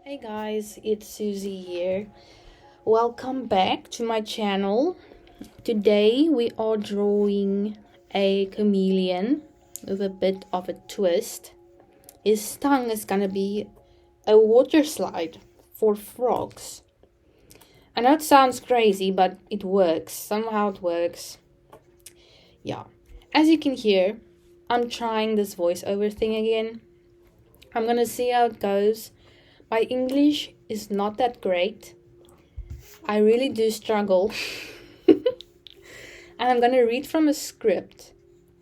Hey guys, it's Susie here. Welcome back to my channel. Today we are drawing a chameleon with a bit of a twist. His tongue is gonna be a water slide for frogs. I know it sounds crazy, but it works. Somehow it works. Yeah. As you can hear, I'm trying this voiceover thing again. I'm gonna see how it goes. My English is not that great. I really do struggle. And I'm gonna read from a script.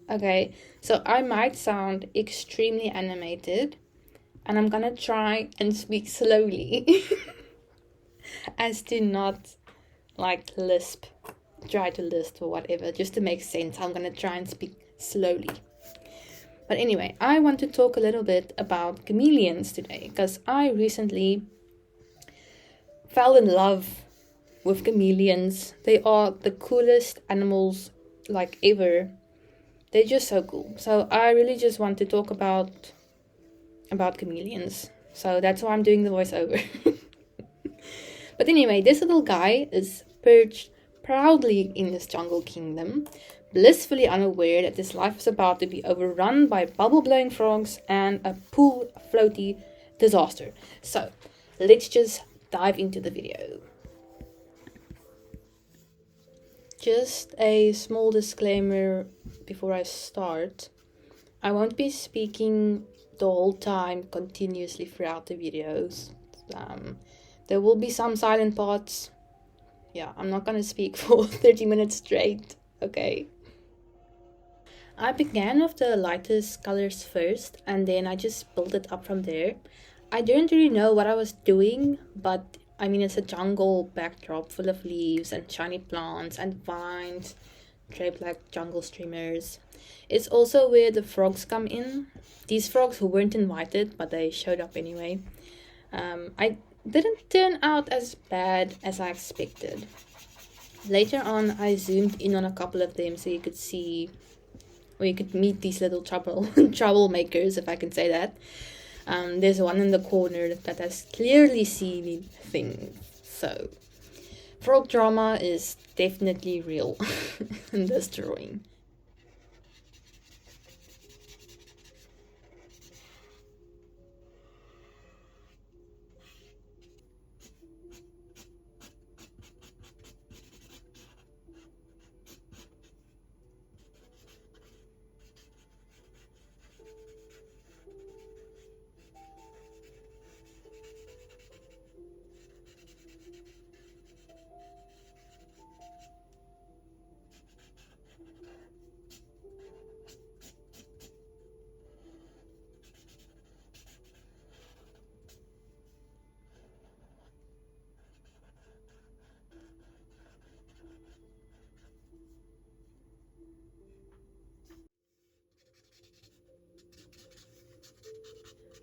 Okay, so I might sound extremely animated, and I'm gonna try and speak slowly as to not lisp, try to lisp or whatever, just to make sense. I'm gonna try and speak slowly. But anyway, I want to talk a little bit about chameleons today because I recently fell in love with chameleons. They are the coolest animals ever. They're just so cool. So I really just want to talk about chameleons. So that's why I'm doing the voiceover. But anyway, this little guy is perched proudly in his jungle kingdom, blissfully unaware that his life is about to be overrun by bubble-blowing frogs and a pool floaty disaster. So let's just dive into the video. Just a small disclaimer before I start. I won't be speaking the whole time continuously throughout the videos. There will be some silent parts. Yeah, I'm not gonna speak for 30 minutes straight, okay? I began with the lightest colors first, and then I just built it up from there. I didn't really know what I was doing, but I mean, it's a jungle backdrop full of leaves and shiny plants and vines draped like jungle streamers. It's also where the frogs come in. These frogs who weren't invited, but they showed up anyway. I didn't turn out as bad as I expected. Later on, I zoomed in on a couple of them so you could see, or you could meet these little troublemakers, if I can say that. There's one in the corner that has clearly seen things. So, frog drama is definitely real in this drawing.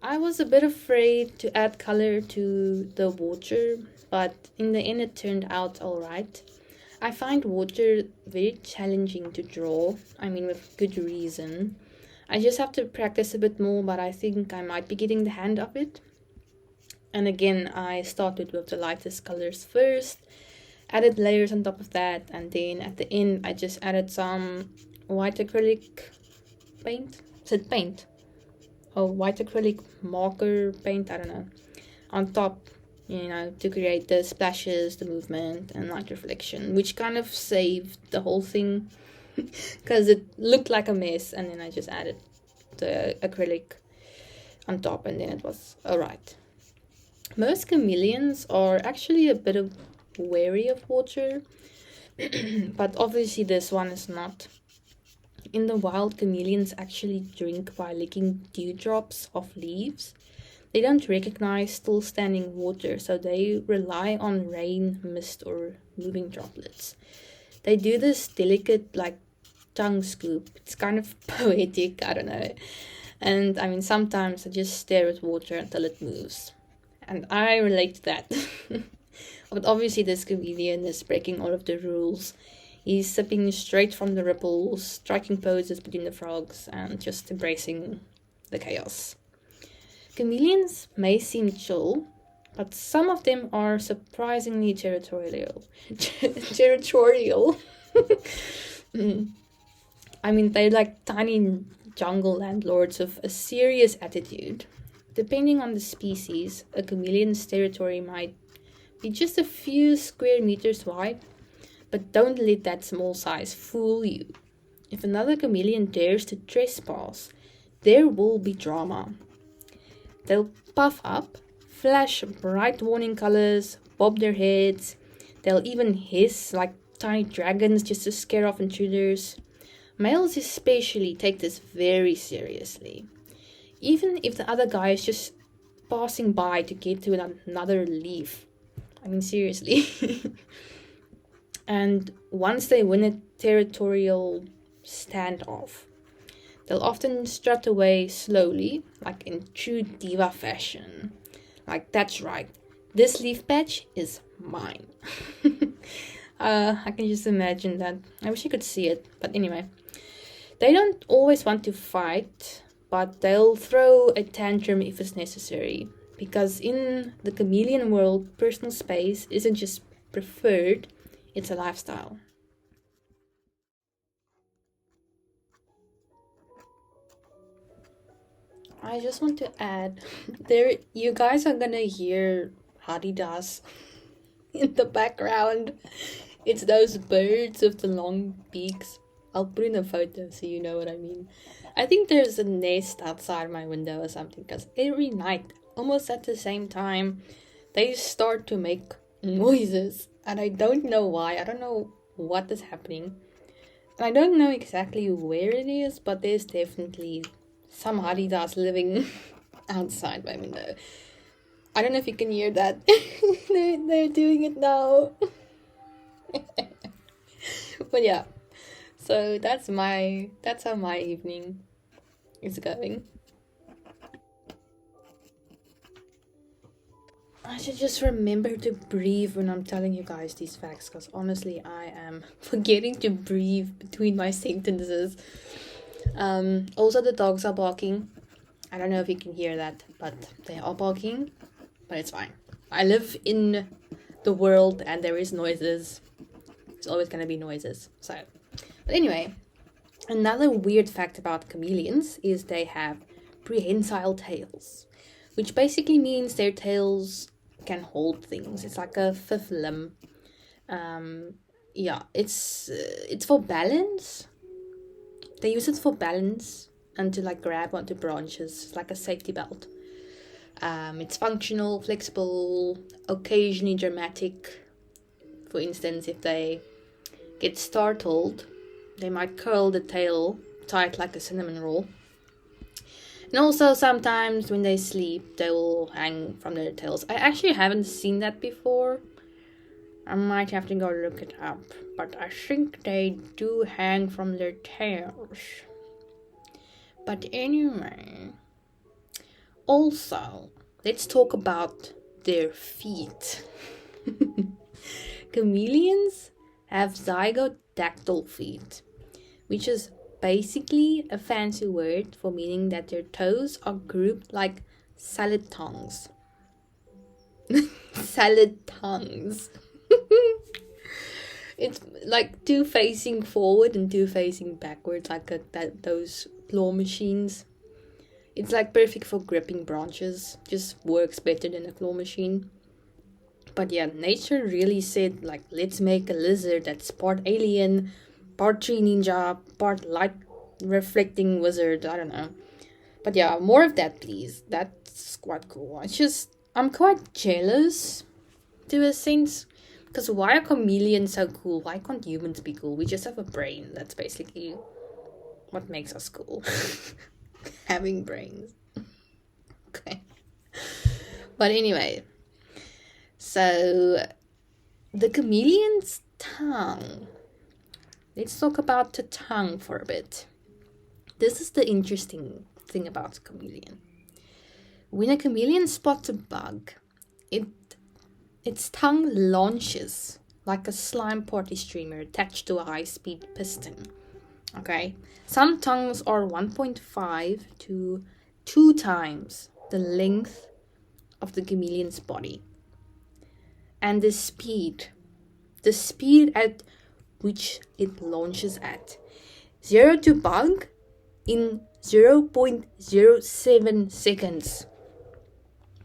I was a bit afraid to add color to the water, but in the end it turned out alright. I find water very challenging to draw, I mean with good reason. I just have to practice a bit more, but I think I might be getting the hang of it. And again, I started with the lightest colors first, added layers on top of that, and then at the end I just added some white acrylic paint. Is it paint? Oh, white acrylic marker paint, I don't know, on top, to create the splashes, the movement, and light reflection, which kind of saved the whole thing because it looked like a mess, and then I just added the acrylic on top, and then it was alright. Most chameleons are actually a bit wary of water, but obviously this one is not. In the wild, chameleons actually drink by licking dewdrops off leaves. They don't recognize still standing water, so they rely on rain, mist, or moving droplets. They do this delicate, tongue scoop. It's kind of poetic, I don't know. And I mean, sometimes I just stare at water until it moves. And I relate to that. But obviously, this chameleon is breaking all of the rules. He's sipping straight from the ripples, striking poses between the frogs, and just embracing the chaos. Chameleons may seem chill, But some of them are surprisingly territorial. Territorial. Mm. I mean, they're like tiny jungle landlords with a serious attitude. Depending on the species, a chameleon's territory might be just a few square meters wide, but don't let that small size fool you. If another chameleon dares to trespass, there will be drama. They'll puff up, flash bright warning colors, bob their heads. They'll even hiss like tiny dragons just to scare off intruders. Males especially take this very seriously. Even if the other guy is just passing by to get to another leaf. I mean, seriously. And once they win a territorial standoff, they'll often strut away slowly, like in true diva fashion. Like, that's right, this leaf patch is mine. I can just imagine that. I wish I could see it, but anyway. They don't always want to fight, but they'll throw a tantrum if it's necessary. Because in the chameleon world, personal space isn't just preferred, it's a lifestyle. I just want to add, there you guys are gonna hear Hadidas in the background. It's those birds with the long beaks. I'll put in a photo so you know what I mean. I think there's a nest outside my window or something because every night, almost at the same time, they start to make noises. And I don't know why. I don't know what is happening. And I don't know exactly where it is, but there's definitely some Haridas living outside my window. I don't know if you can hear that. they're doing it now. But yeah. So that's how my evening is going. I should just remember to breathe when I'm telling you guys these facts, because honestly I am forgetting to breathe between my sentences. Also the dogs are barking. I don't know if you can hear that, but they are barking, but it's fine. I live in the world and there is noises. There's always gonna be noises. So, but anyway, another weird fact about chameleons is they have prehensile tails, which basically means their tails can hold things. It's like a fifth limb. Yeah, it's for balance. They use it for balance and to like grab onto branches. It's like a safety belt. It's functional, flexible, occasionally dramatic. For instance, if they get startled, they might curl the tail tight like a cinnamon roll. And also sometimes when they sleep, they will hang from their tails. I actually haven't seen that before. I might have to go look it up. But I think they do hang from their tails. But anyway. Also, let's talk about their feet. Chameleons have zygodactyl feet, which is basically a fancy word for meaning that their toes are grouped like salad tongues. Salad tongues. It's like two facing forward and two facing backwards, like those claw machines. It's like perfect for gripping branches. Just works better than a claw machine. But yeah, nature really said, like, let's make a lizard that's part alien, part tree ninja, part light reflecting wizard. I don't know. But yeah, more of that, please. That's quite cool. I'm quite jealous to a sense. Because why are chameleons so cool? Why can't humans be cool? We just have a brain. That's basically what makes us cool. Having brains. Okay. But anyway. So, the chameleon's tongue. Let's talk about the tongue for a bit. This is the interesting thing about a chameleon. When a chameleon spots a bug, its tongue launches like a slime party streamer attached to a high-speed piston. Okay? Some tongues are 1.5 to 2 times the length of the chameleon's body. And the speed at which it launches at. 0 to bug in 0.07 seconds.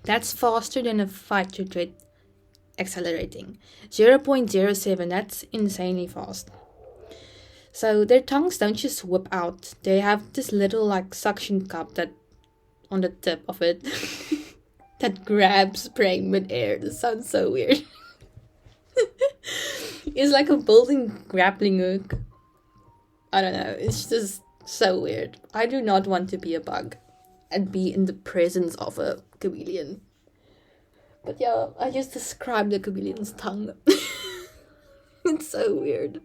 That's faster than a fighter jet accelerating. 0.07, that's insanely fast. So their tongues don't just whip out. They have this little suction cup that on the tip of it that grabs prey mid-air. This sounds so weird. It's like a built-in grappling hook. I don't know. It's just so weird. I do not want to be a bug and be in the presence of a chameleon. But yeah, I just described the chameleon's tongue. It's so weird.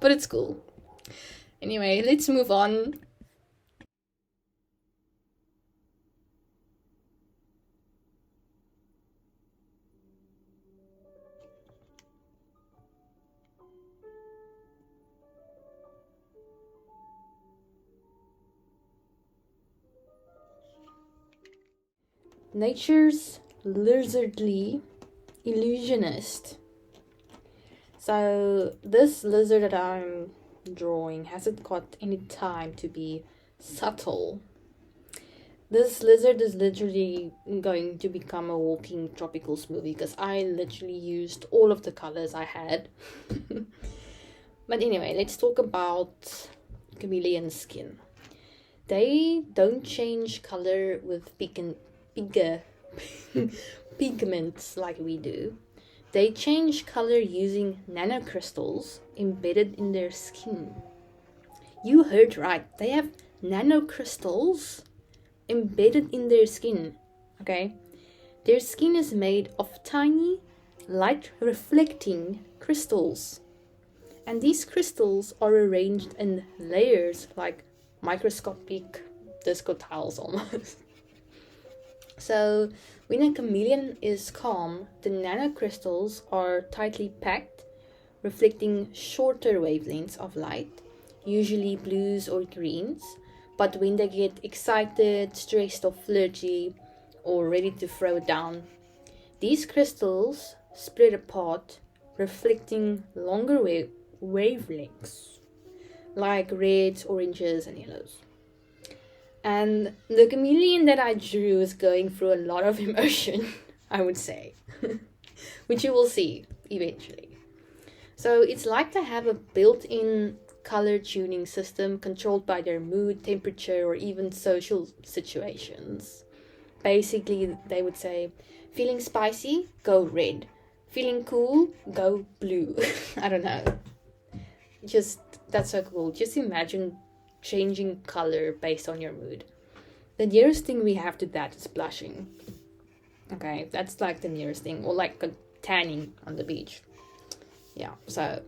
But it's cool. Anyway, let's move on. Nature's lizardly illusionist. So this lizard that I'm drawing hasn't got any time to be subtle. This lizard is literally going to become a walking tropical smoothie because I literally used all of the colors I had. But anyway, let's talk about chameleon skin. They don't change color with pigments like we do. They change color using nanocrystals embedded in their skin. You heard right. They have nanocrystals embedded in their skin. Okay? Their skin is made of tiny, light reflecting crystals. And these crystals are arranged in layers like microscopic disco tiles almost. So, when a chameleon is calm, the nanocrystals are tightly packed, reflecting shorter wavelengths of light, usually blues or greens. But when they get excited, stressed, or flirty, or ready to throw down, these crystals spread apart, reflecting longer wavelengths, like reds, oranges, and yellows. And the chameleon that I drew is going through a lot of emotion, I would say, which you will see eventually. So it's like they have a built-in color tuning system controlled by their mood, temperature, or even social situations. Basically, they would say, feeling spicy, go red. Feeling cool, go blue. I don't know. That's so cool. Just imagine changing color based on your mood. The nearest thing we have to that is blushing. Okay, that's like the nearest thing. Or like tanning on the beach. Yeah, so.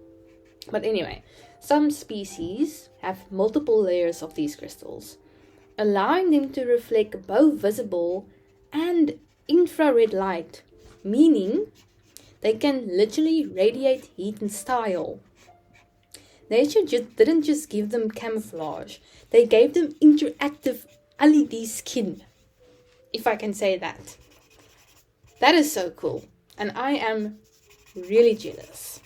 But anyway, some species have multiple layers of these crystals, allowing them to reflect both visible and infrared light, meaning they can literally radiate heat in style. Nature didn't just give them camouflage, they gave them interactive LED skin, if I can say that. That is so cool, and I am really jealous.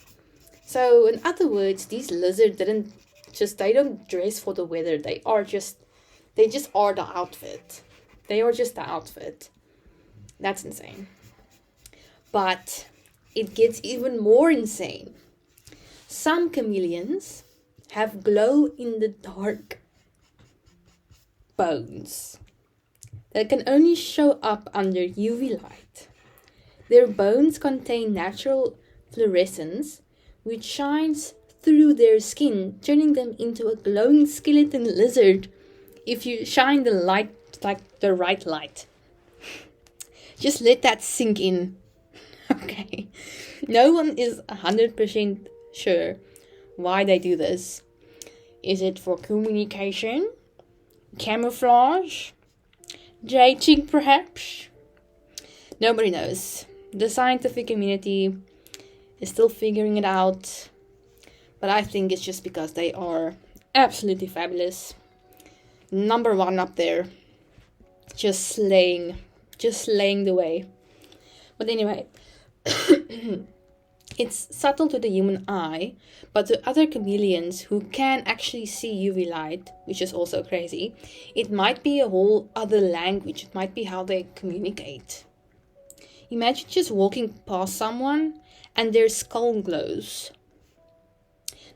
So, in other words, these lizards they don't dress for the weather, they just are the outfit. They are just the outfit. That's insane. But it gets even more insane. Some chameleons have glow-in-the-dark bones that can only show up under UV light. Their bones contain natural fluorescence, which shines through their skin, turning them into a glowing skeleton lizard if you shine the light, like the right light. Just let that sink in. Okay. No one is 100% sure why they do this. Is it for communication? Camouflage? Dating, perhaps? Nobody knows. The scientific community is still figuring it out. But I think it's just because they are absolutely fabulous. Number one up there. Just slaying just laying the way. But anyway, it's subtle to the human eye, but to other chameleons who can actually see UV light, which is also crazy, it might be a whole other language. It might be how they communicate. Imagine just walking past someone and their skull glows.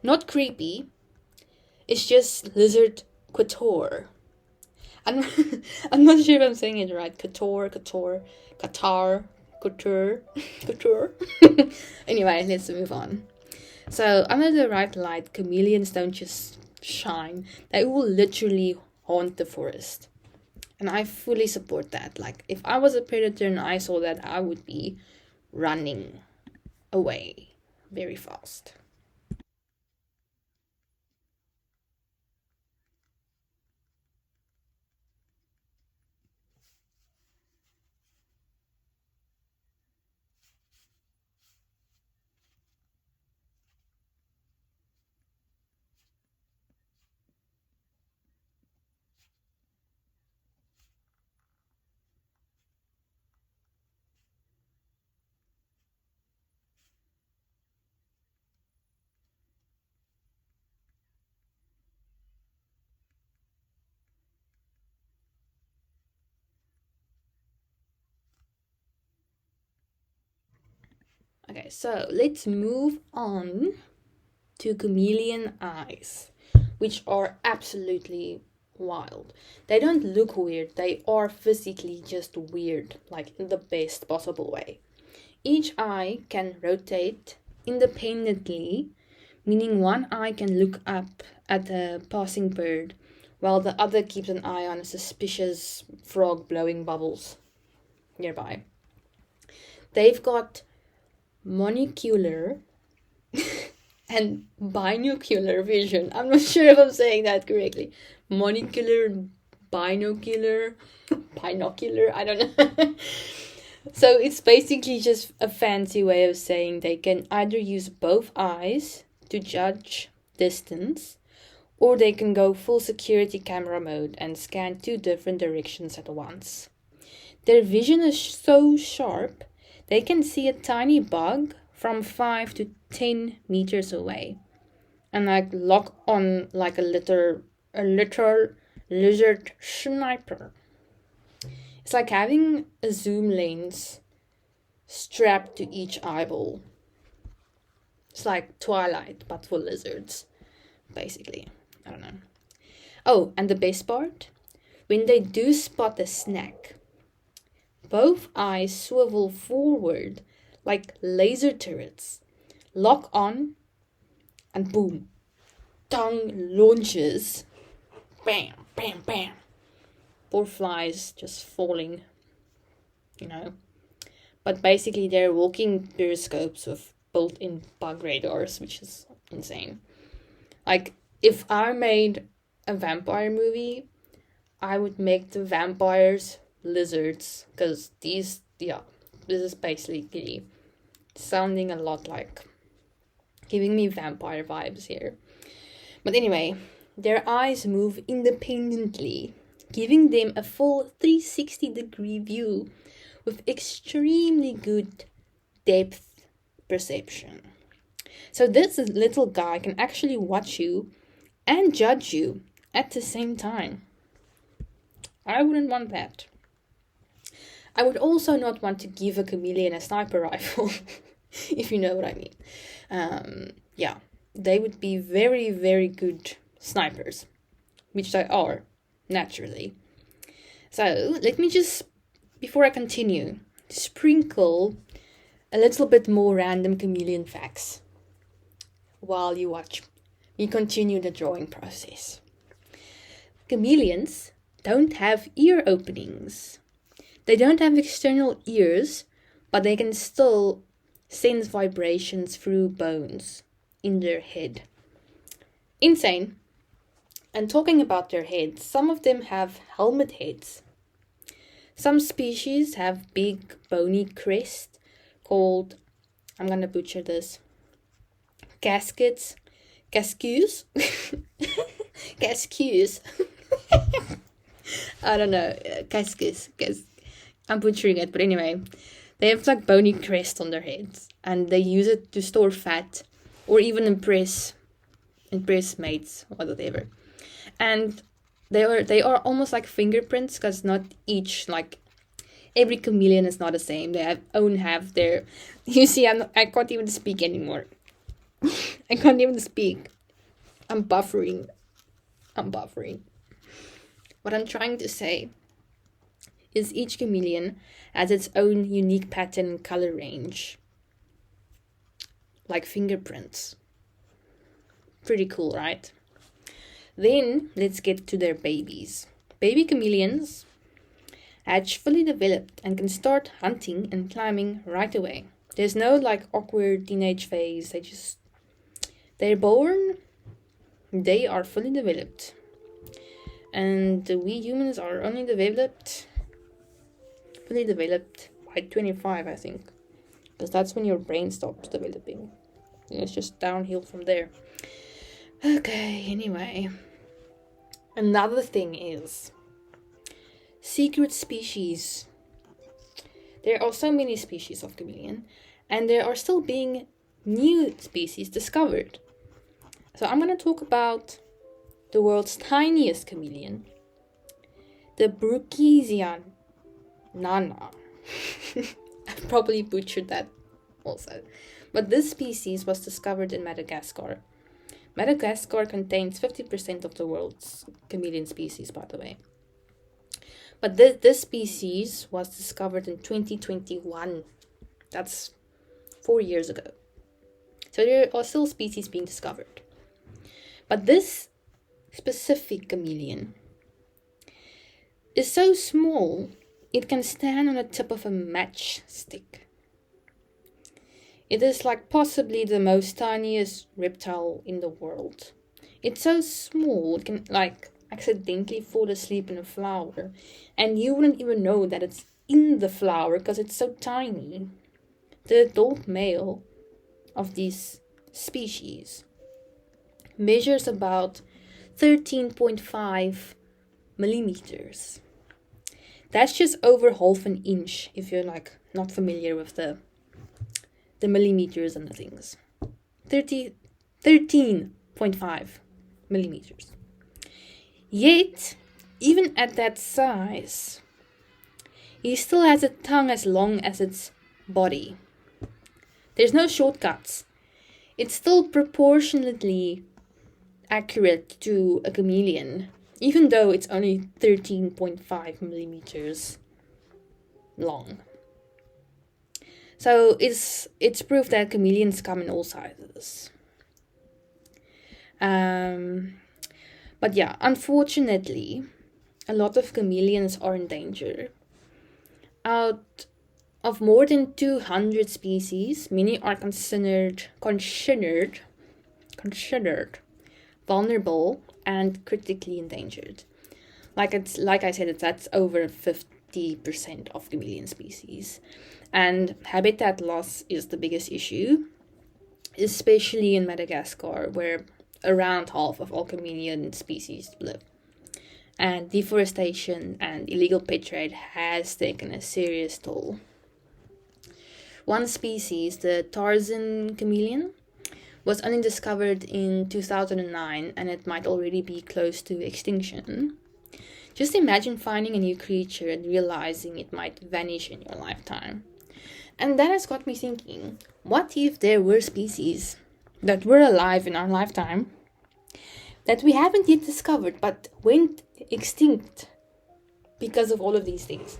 Not creepy, it's just lizard couture. I'm, I'm not sure if I'm saying it right. Couture. Anyway, let's move on. So, under the right light, chameleons don't just shine. They will literally haunt the forest. And I fully support that. Like, if I was a predator and I saw that, I would be running away very fast. Okay, so let's move on to chameleon eyes, which are absolutely wild. They don't look weird, they are physically just weird, like in the best possible way. Each eye can rotate independently, meaning one eye can look up at a passing bird, while the other keeps an eye on a suspicious frog blowing bubbles nearby. They've got monocular and binocular vision. I'm not sure if I'm saying that correctly. Monocular, binocular, I don't know. So it's basically just a fancy way of saying they can either use both eyes to judge distance, or they can go full security camera mode and scan two different directions at once. Their vision is so sharp, they can see a tiny bug from 5 to 10 meters away and like lock on like a literal lizard sniper. It's like having a zoom lens strapped to each eyeball. It's like Twilight, but for lizards, basically. I don't know. Oh, and the best part? When they do spot a snack, both eyes swivel forward like laser turrets, lock on, and boom, tongue launches. Bam, bam, bam. Poor flies just falling, you know. But basically they're walking periscopes with built-in bug radars, which is insane. Like, if I made a vampire movie, I would make the vampires lizards, because this is basically sounding a lot like giving me vampire vibes here. But anyway, their eyes move independently, giving them a full 360-degree view with extremely good depth perception. So this little guy can actually watch you and judge you at the same time. I wouldn't want that. I would also not want to give a chameleon a sniper rifle, if you know what I mean. Yeah, they would be very, very good snipers, which they are, naturally. So, let me just, before I continue, sprinkle a little bit more random chameleon facts while you watch me continue the drawing process. Chameleons don't have ear openings. They don't have external ears, but they can still sense vibrations through bones in their head. Insane. And talking about their heads, some of them have helmet heads. Some species have big bony crests called, I'm gonna butcher this, casques. I don't know, casques. I'm butchering it, but anyway, they have like bony crest on their heads, and they use it to store fat, or even impress mates or whatever. And they are almost like fingerprints, because not each, like, every chameleon is not the same. They have their. You see, I can't even speak anymore. I can't even speak. I'm buffering. What I'm trying to say is each chameleon has its own unique pattern and color range, like fingerprints. Pretty cool, right? Then let's get to their babies. Baby chameleons hatch fully developed and can start hunting and climbing right away. There's no like awkward teenage phase. They're born, they are fully developed. And we humans are only fully developed by 25, I think. Because that's when your brain stops developing. And it's just downhill from there. Okay, anyway. Another thing is secret species. There are so many species of chameleon, and there are still being new species discovered. So I'm going to talk about the world's tiniest chameleon, the Bruchesian nana. I probably butchered that also. But this species was discovered in Madagascar. Madagascar contains 50% of the world's chameleon species, by the way. But this species was discovered in 2021. That's 4 years ago. So there are still species being discovered. But this specific chameleon is so small, it can stand on the tip of a matchstick. It is like possibly the most tiniest reptile in the world. It's so small, it can like accidentally fall asleep in a flower, and you wouldn't even know that it's in the flower because it's so tiny. The adult male of these species measures about 13.5 millimeters. That's just over half an inch if you're like not familiar with the millimeters and the things. 13.5 millimeters. Yet, even at that size, he still has a tongue as long as its body. There's no shortcuts. It's still proportionately accurate to a chameleon, even though it's only 13.5 millimeters long. So it's proof that chameleons come in all sizes. But yeah, unfortunately, a lot of chameleons are in danger. Out of more than 200 species, many are considered vulnerable and critically endangered. Like I said, that's over 50% of chameleon species. And habitat loss is the biggest issue, especially in Madagascar, where around half of all chameleon species live. And deforestation and illegal pet trade has taken a serious toll. One species, the Tarzan chameleon, was only discovered in 2009, and it might already be close to extinction. Just imagine finding a new creature and realizing it might vanish in your lifetime. And that has got me thinking, what if there were species that were alive in our lifetime that we haven't yet discovered but went extinct because of all of these things?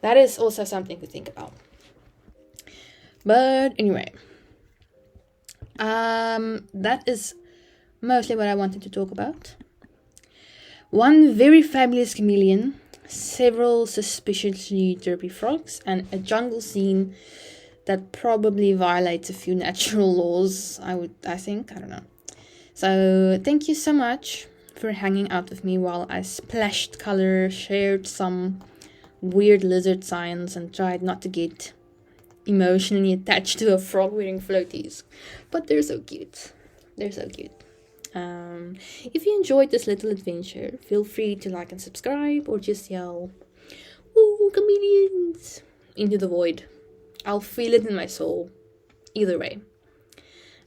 That is also something to think about. But anyway, that is mostly what I wanted to talk about. One very fabulous chameleon, several suspiciously derpy frogs, and a jungle scene that probably violates a few natural laws, I think. I don't know. So thank you so much for hanging out with me while I splashed color, shared some weird lizard science, and tried not to get emotionally attached to a frog wearing floaties. But they're so cute. If you enjoyed this little adventure, feel free to like and subscribe, or just yell Ooh, chameleons! Into the void. I'll feel it in my soul. Either way.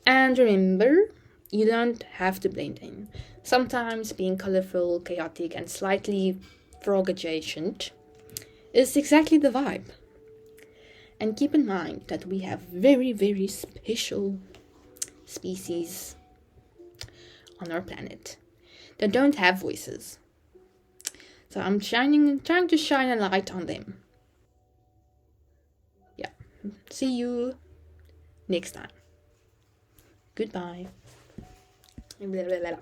And remember, you don't have to blend in. Sometimes being colorful, chaotic, and slightly frog adjacent is exactly the vibe. And keep in mind that we have very, very special species on our planet that don't have voices. So I'm trying to shine a light on them. Yeah. See you next time. Goodbye. Blah, blah, blah.